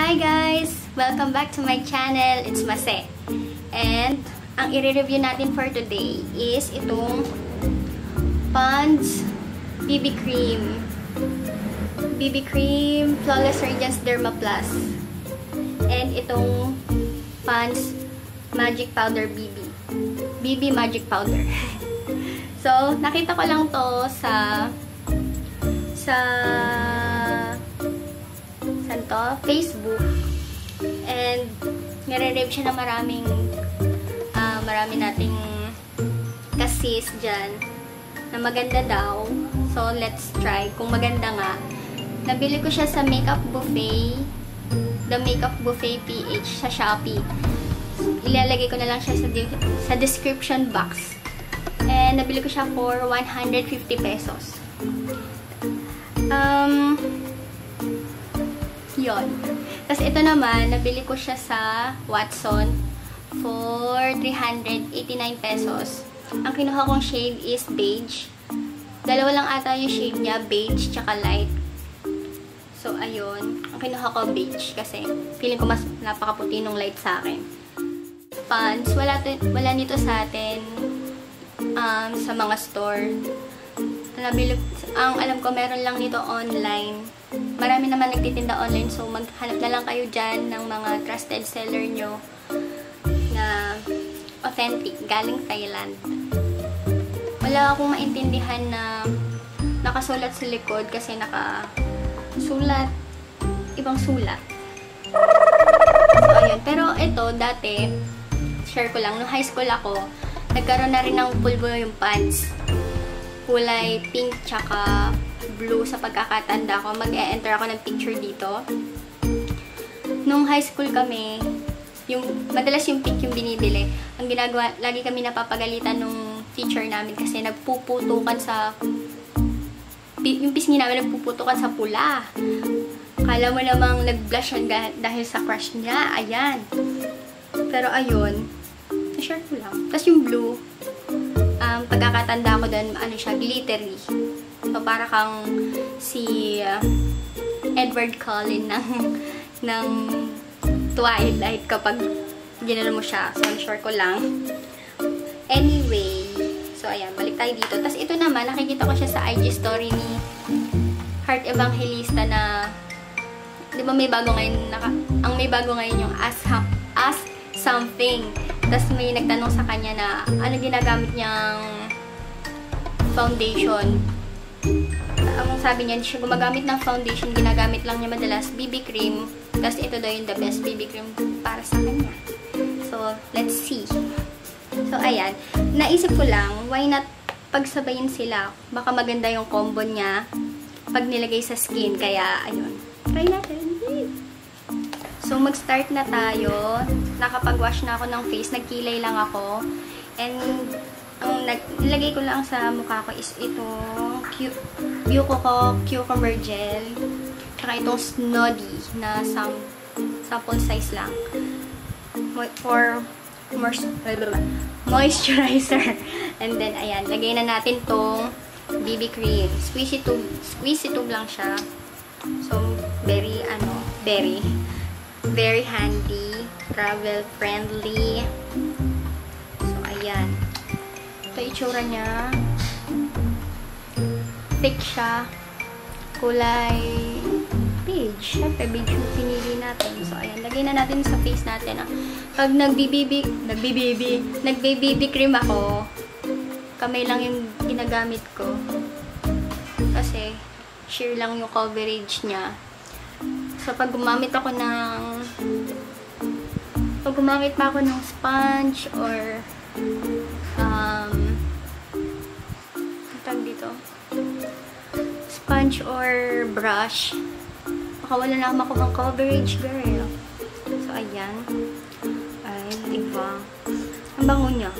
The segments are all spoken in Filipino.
Hi guys! Welcome back to my channel. It's Mase. And ang i-review natin for today is itong Pond's BB Cream. BB Cream Flawless Radiance Derma Plus. And itong Pond's Magic Powder BB. BB Magic Powder. So, nakita ko lang to sa Facebook, and nire-rave siya ng marami nating kasis dyan na maganda daw. So, let's try kung maganda nga. Nabili ko siya sa Makeup Buffet, The Makeup Buffet PH sa Shopee. Ilalagay ko na lang siya sa description box. And nabili ko siya for 150 pesos. Yun. Tapos ito naman, nabili ko siya sa Watson for 389 pesos. Ang kinuha kong shade is beige. Dalawa lang ata yung shade niya, beige tsaka light. So, ayun. Ang kinuha ko beige kasi feeling ko mas napakaputi nung light sa akin. Pants, wala nito sa atin sa mga store. Ang alam ko, meron lang nito online. Marami naman nagtitinda online, so maghanap na lang kayo dyan ng mga trusted seller nyo na authentic, galing Thailand. Wala akong maintindihan na nakasulat sa likod kasi nakasulat, ibang sulat. So, ayun. Pero ito, dati, share ko lang, nung high school ako, nagkaroon na rin ng pulbo yung pants. Kulay pink tsaka blue sa pagkakatanda ko. Mag-e-enter ako ng picture dito. Nung high school kami, madalas yung pink yung binibili. Ang ginagawa, lagi kami napapagalitan nung teacher namin kasi nagpuputukan yung pisngi namin nagpuputukan sa pula. Kala mo namang nag-blush yan dahil sa crush niya. Ayan. Pero ayun, na-share ko lang. Tapos yung blue, pagkakatanda ko doon, ano siya, glittery. So, para kang si Edward Cullen ng Twilight kapag ginano mo siya. So, share ko lang. Anyway, so, ayan, balik tayo dito. Tapos, ito naman, nakikita ko siya sa IG story ni Heart Evangelista na, di ba may bago ngayon, ang may bago ngayon yung Ask Something. Tapos, may nagtanong sa kanya na, ano ginagamit niyang foundation. Ang sabi niya, hindi siya gumagamit ng foundation, ginagamit lang niya madalas BB cream. Tapos ito daw yung the best BB cream para sa kanya. So, let's see. So, ayan. Naisip ko lang, why not pagsabayin sila? Baka maganda yung combo niya pag nilagay sa skin. Kaya, ayun. Try natin. So, mag-start na tayo. Nakapag-wash na ako ng face. Nagkilay lang ako. And, ang nilagay ko lang sa mukha ko is itong Bucoco Cucumber Gel. Tsaka itong Snoddy na sample size lang. For moisturizer. And then, ayan. Lagay na natin tong BB cream. Squeezy tube lang siya. So, very handy. Travel friendly. So, ayan. Ito itsura niya. Thick siya. Kulay beige. Siyempre, beige yung pinili natin. So, ayan. Lagay na natin sa face natin. Pag nag-BB cream ako, kamay lang yung ginagamit ko. Kasi, sheer lang yung coverage niya. So, pag gumamit pa ako ng sponge or sponge or brush, baka wala na makuha coverage, girl. So, ayan. Ay, diba? Ang bango niya.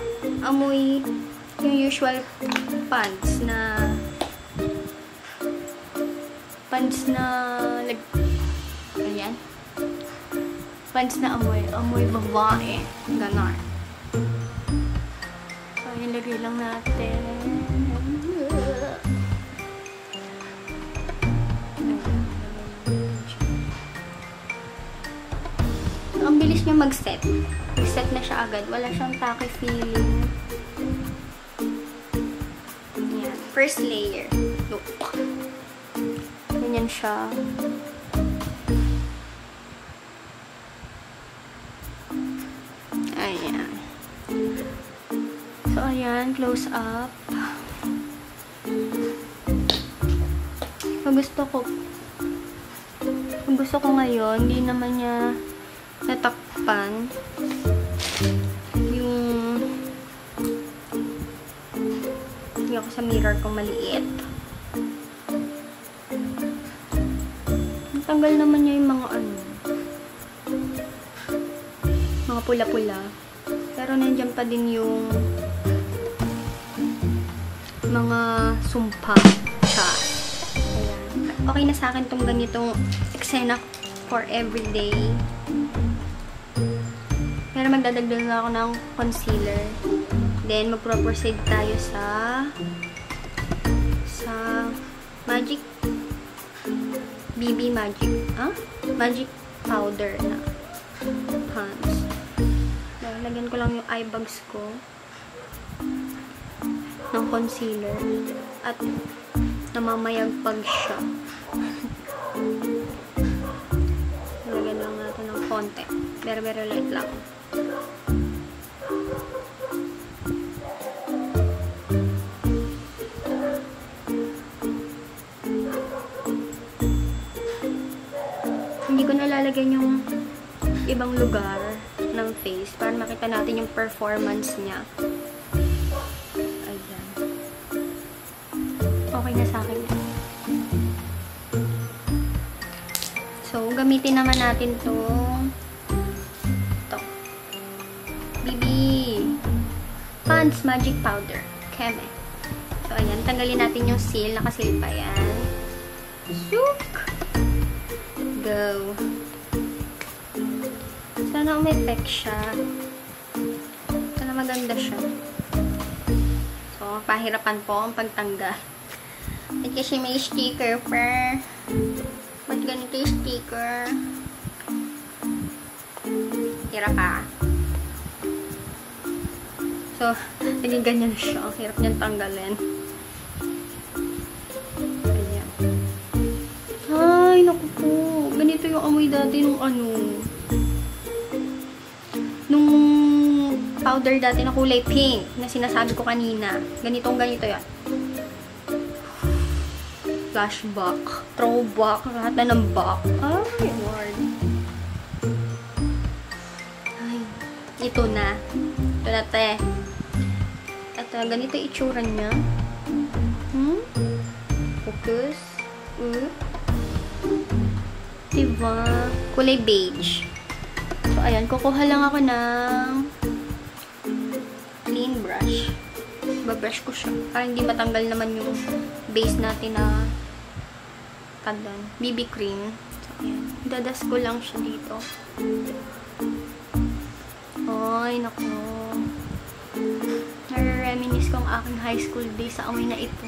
Amoy yung usual pants na ayan. Pants na amoy babae. Ganon. So, ilagay lang natin. bilis niya mag-set. Mag-set na siya agad. Wala siyang tacky feeling. Ayan. First layer. Look. Ganyan siya. Ayan. So, ayan. Close up. Gusto ko ngayon, hindi naman niya natakpan yung ako sa mirror kong maliit. Natanggal naman niya yung mga mga pula-pula. Pero nandiyan pa din yung mga sumpa siya. Okay na sa akin tong ganitong eksena for everyday. Pero magdadagdag na ako ng concealer. Then, magpro-proceed tayo sa Magic BB Magic. Magic powder na pants. Lagyan ko lang yung eye bags ko ng concealer. At namamayagpag siya. Lagyan lang natin ng konti. Very light lang. Hindi ko nalalagyan yung ibang lugar ng face para makita natin yung performance niya. Ayan. Okay na sa akin. So, gamitin naman natin ito. BB Pond's Magic Powder. Keme. So, ayan. Tanggalin natin yung seal. Nakasil pa yan. Zook! Go. Sana umeffect siya. Sana maganda siya. So, pahirapan po ang pagtanggal. At kasi may sticker pa. Ba't ganito yung sticker? Tira ka. So, naging ganyan siya. Ang hirap niyang tanggalin. Ayan. Ay, naku po. Ganito yung amoy dati nung nung powder dati na kulay pink na sinasabi ko kanina. Ganito yan. Flashback, throwback, lahat na ng back. Ay, Lord. Ay, ito na. Ito na, te. Ito, ganito yung itsura niya. Focus. Diba? Kulay beige. So, ayan. Kukuha lang ako ng clean brush. Babrush ko siya. Para hindi matanggal naman yung base natin na BB cream. So, ayan. Dadas ko lang siya dito. Ay, naku. Nare-reminisce ko ang aking high school days sa amoy na ito.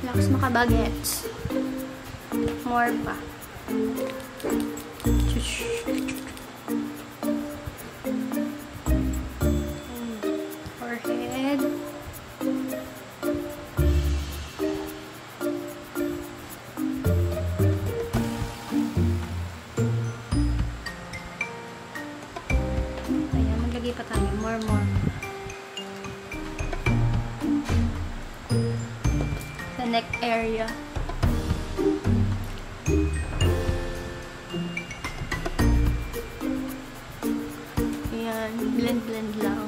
Lakas makabagets. More pa. Forehead. Ayan, maglagay pa tayo. More. Sa neck area. Ayan, blend lang.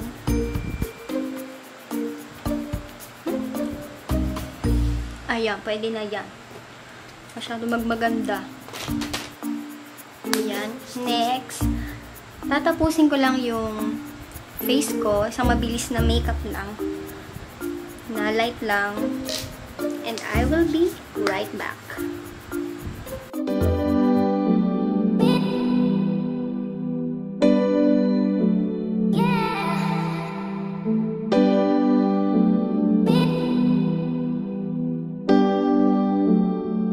Ayan, pwede na yan. Masyado magmaganda. Ayan. Next, tatapusin ko lang yung face ko. Isang mabilis na makeup lang. Na light lang. And I will be right back.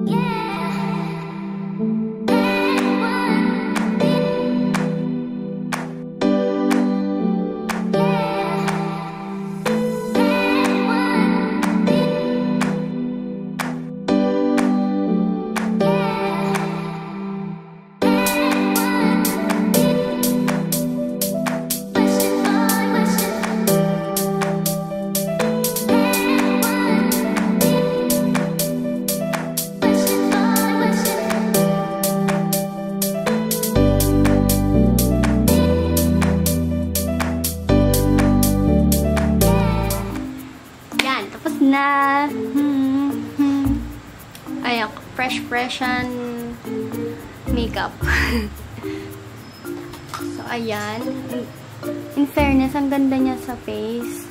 Yeah. Ayan, fresh makeup. So, ayan. In fairness, ang ganda niya sa face.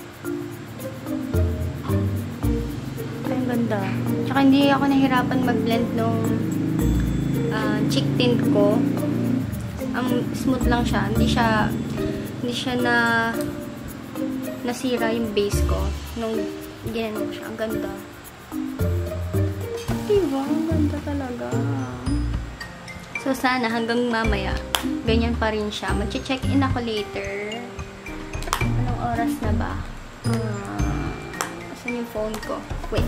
Ay, ang ganda. Tsaka hindi ako nahirapan mag-blend nung cheek tint ko. Ang smooth lang siya. Hindi siya nasira yung base ko nung ginano ko siya. Ang ganda. Diba? Ang ganda talaga. So, sana hanggang mamaya, ganyan pa rin siya. Mag-check-in ako later. Anong oras na ba? Asan yung phone ko? Wait.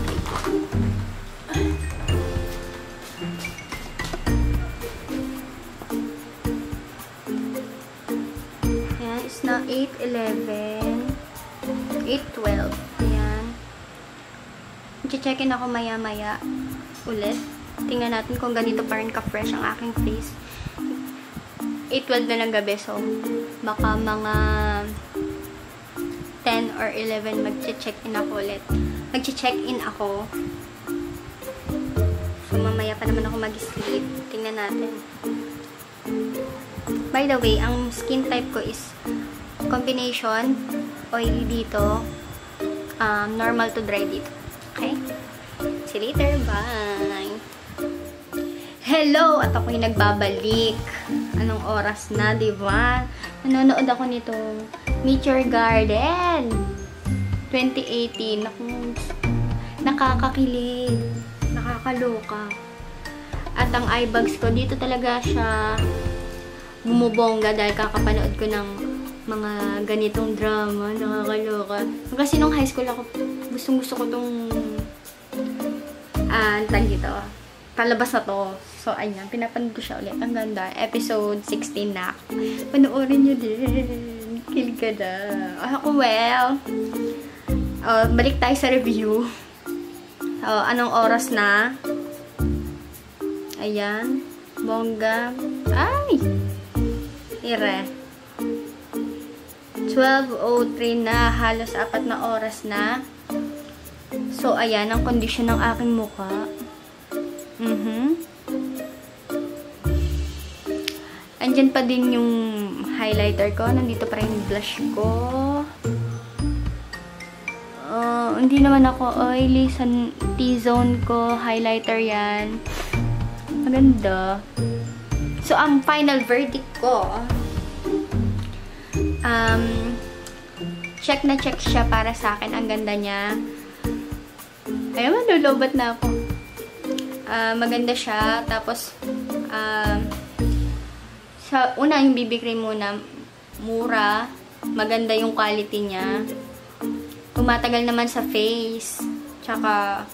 Ayan, it's now 8:11. 8:12. Ayan. Mag-check-in ako maya-maya ulit. Tingnan natin kung ganito pa rin ka-fresh ang aking face. 8:12 na ng gabi, so baka mga 10 or 11 mag-check-in ako ulit. Mag-check-in ako. So, mamaya pa naman ako mag-sleep. Tingnan natin. By the way, ang skin type ko is combination, oily dito, normal to dry dito. Okay? See you later. Bye! Hello! At ako'y nagbabalik. Anong oras na, diba? Nanonood ako nitong Meet Your Garden 2018. Nakakakilig. Nakakaloka. At ang eye bags ko, dito talaga siya bumubongga dahil kakapanood ko ng mga ganitong drama. Nakakaloka. Kasi nung high school ako, gustong-gusto ko tong tag dito. Palabas na to. So, ayan. Pinapanood ko siya ulit. Ang ganda. Episode 16 na ako. Panoorin nyo din. Kilig ka na. Ako, well. Balik tayo sa review. Anong oras na? Ayan. Bongga. Ay! Ire. 12:03 na. Halos 4 na oras na. So, ayan. Ang kondisyon ng aking mukha. Andyan pa din yung highlighter ko. Nandito pa rin yung blush ko. Hindi naman ako oily sa T-zone ko. Highlighter yan. Maganda. So, ang final verdict ko, check na check siya para sa akin. Ang ganda niya. Ayun, malulubat na ako. Maganda siya. Tapos, sa una, yung BB cream muna, mura. Maganda yung quality niya. Tumatagal naman sa face. Tsaka,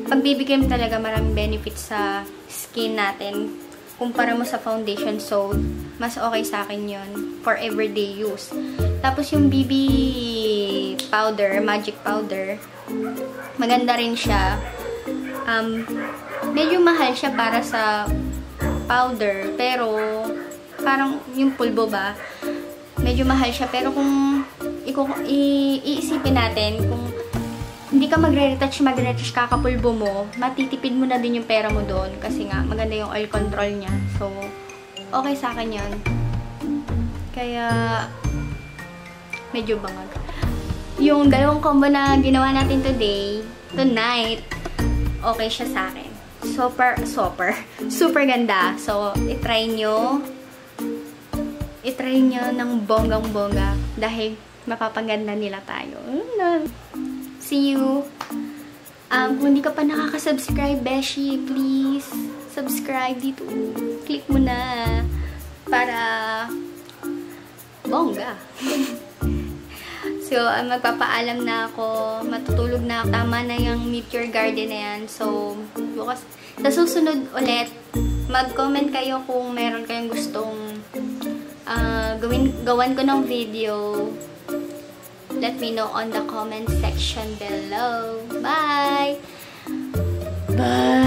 pag BB cream talaga, maraming benefits sa skin natin. Kumpara mo sa foundation, so, mas okay sa akin yun. For everyday use. Tapos, yung BB powder, magic powder, maganda rin siya. Medyo mahal siya para sa powder, pero parang yung pulbo ba, medyo mahal siya. Pero kung iisipin natin, kung hindi ka magre-retouch, kakapulbo mo, matitipid mo na din yung pera mo doon. Kasi nga, maganda yung oil control niya. So, okay sa akin yun. Kaya, medyo bangag. Yung dalawang combo na ginawa natin tonight, okay siya sa akin. Super ganda. So, itry nyo ng bonggang-bongga dahil mapapaganda nila tayo. See you! Kung hindi ka pa nakaka-subscribe, Beshi, please subscribe dito. Click mo na para bongga. So, magpapaalam na ako. Matutulog na ako. Tama na yung Meet Your Garden na yan. So, bukas, sa susunod ulit, mag-comment kayo kung meron kayong gustong gawan ko ng video. Let me know on the comment section below. Bye! Bye!